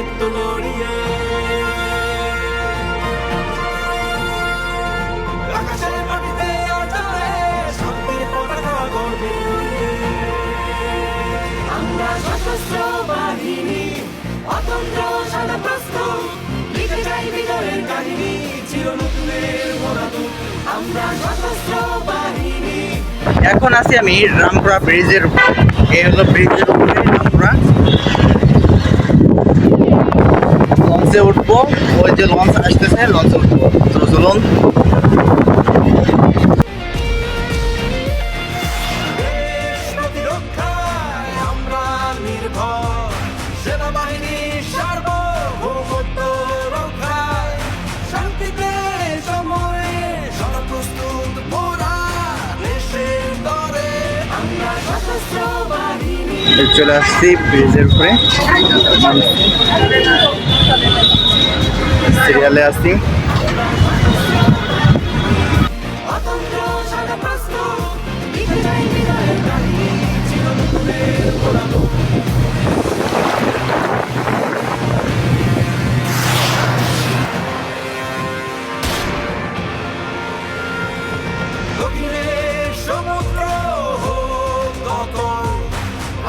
দীপ্ত নড়িয়ে আকাশের মাটিতে অচলে শান্তির পতাকা গর্বে উড়িয়ে। আমরা সশস্ত্র বাহিনী অতন্ত্র সাদা প্রস্তুত, লিখে যাই বিজয়ের কাহিনী চির নতুনের মোড়াদু। আমরা সশস্ত্র বাহিনী। এখন আছি আমি রামপুরা ব্রিজের উপর। এই হলো ব্রিজের উপরে রামপুরা। লঞ্চে উঠবো, ওই যে লঞ্চ আসতেছে, লঞ্চে উঠবো। তো চলুন। দেশ প্রতিরক্ষায় আমরা নির্ভর, সেনাবাহিনী সার্বভৌমত্ব রক্ষায়, শান্তিতে সময়ে সদা প্রস্তুত মোরা দেশের তরে। আমরা সশস্ত্র বাহিনী। চলে আসছি ব্রিজের উপরে, সিরিয়ালে আসছি। অতন্ত্র সাদা প্রস্তুত, লিখে যাই বিজয়ের কাহিনী চির নতুনের মোড়াদু। গভীরের সমুদ্র হোক দখল,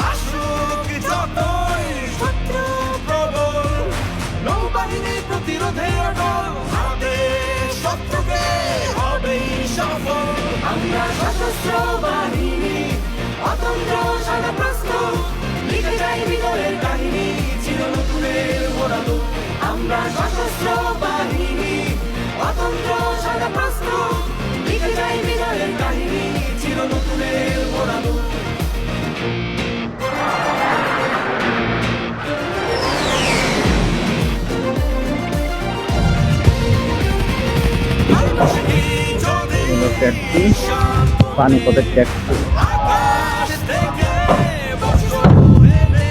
আসুক যতই শত্রু প্রবল, নৌবাহিনী প্রতিরোধে অটল, আমাদের শত্রুকে হবেই সফল। আমরা সশস্ত্র বাহিনী অতন্ত্র সাদা প্রস্তুত, লিখে যাই বিজয়ের কাহিনী চির নতুনের মোড়াদু। আমরা সশস্ত্র বাহিনী অতন্ত্র সাদা প্রস্তুত, লিখে যাই বিজয়ের কাহিনী চির নতুনের মোড়াদু। হলো ট্যাক্সি, পানিপথের ট্যাক্সি। আকাশ থেকে বর্ষণ এনে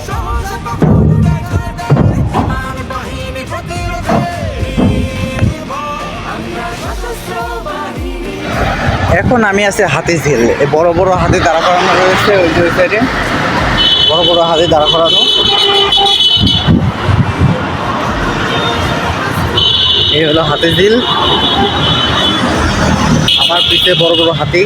সহসা কখনো দেখা দেয় বিমান বাহিনী প্রতিরোধে নির্ভর। আমরা সশস্ত্র বাহিনী। এখন আমি আছি হাতিঝিল। এই বড় বড় হাতি দাঁড়া করানো রয়েছে ওই যে ওই সাইডে, বড় বড় হাতি দাঁড়া করানো। এই হলো হাতিঝিল, আমার পিছে বড় বড় হাতি।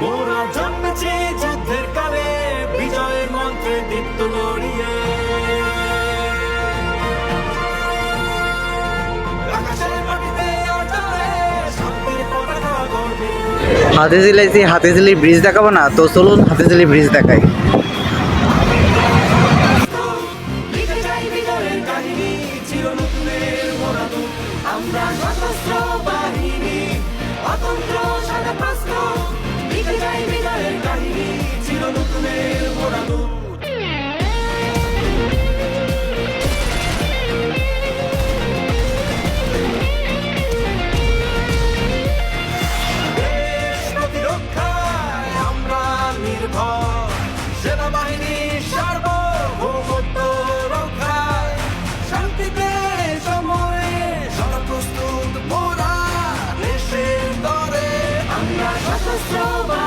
মোরা জন্মেছে যুদ্ধের কালে, বিজয়ের মন্ত্রে দীপ্ত নড়িয়ে। আকাশের মাটিতে অচলে শান্তির পতাকা গর্বে উড়িয়ে। হাতিঝিল আইছি, হাতিঝিলি ব্রিজ দেখাবো না? তো চলুন হাতিঝিলি ব্রিজ দেখাই। লিখে যাই বিজয়ের কাহিনী চির নতুনের মোড়াদু। আমরা সশস্ত্র বাহিনী অতন্ত্র সাদা প্রস্তুত, লিখে যাই বিজয়ের কাহিনী চির নতুনের মোড়াদু। দেশ প্রতিরক্ষায় আমরা নির্ভর, সেনাবাহিনী সার্বভৌমত্ব রক্ষায়, শান্তিতে সময়ে সদা প্রস্তুত মোরা দেশের তরে। আমরা সশস্ত্র বাহিনী।